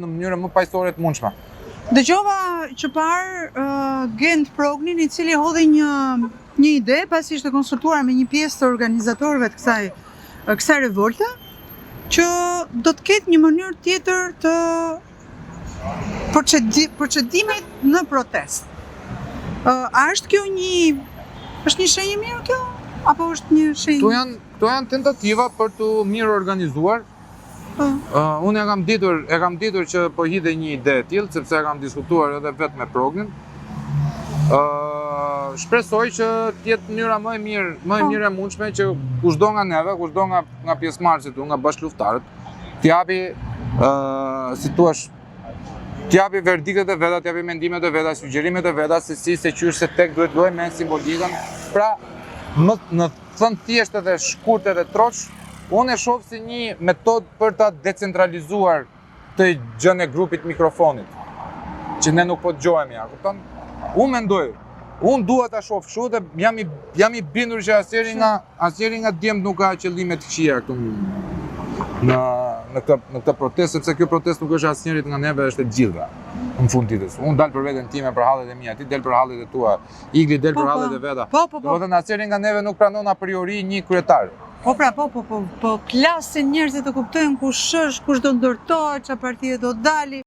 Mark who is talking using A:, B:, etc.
A: në mënyrë më paqësore të mundshme.
B: Dëgjova që parë Gent Prognin, i cili hodhi një ide pasi ishte konsultuar me një pjesë të organizatorëve të kësaj revolte, që do të ketë një mënyrë tjetër të procedimit në protest. A është kjo është një shenjë mirë kjo? Apo është një shenjë?
A: Këto janë tentativa për të mirë organizuar. Unë e kam ditur që po hidhe një ide e tillë, sepse e kam diskutuar edhe vetë me Prognin. Shpresoj që të jetë mënyra më e mirë e mundshme që kushdo nga neve, kushdo nga pjesëmarrësit, nga bashkëlufttarët, t'japi, si thua, t'japi verdiktet e veta, t'japi mendimet e veta, sugjerimet e veta se qysh se tek duhet luajë me simbolikën. Pra, në thënë thjeshtë dhe shkurtë dhe troç, unë e shoh si një metodë për ta decentralizuar të gjën e grupit mikrofonit, që ne nuk po dëgjohemi, a kupton? Unë mendoj, unë dua ta shoh kështu dhe jam i bindur që asnjëri nga djemt nuk ka qëllime të këqija këtu në këtë protestë, sepse kjo protestë nuk është asnjërit nga neve, është e gjithëve. Në fund ditës. Unë dal për veten time për hallet e mia, ti del për hallet e tua, Igli del për hallet e veta. Domethënë asnjëri nga neve nuk pranon a priori një kryetar.
B: Po, klasin njerëzit të kuptojnë kush është, kush do ndërtohet, çfarë partie do dali.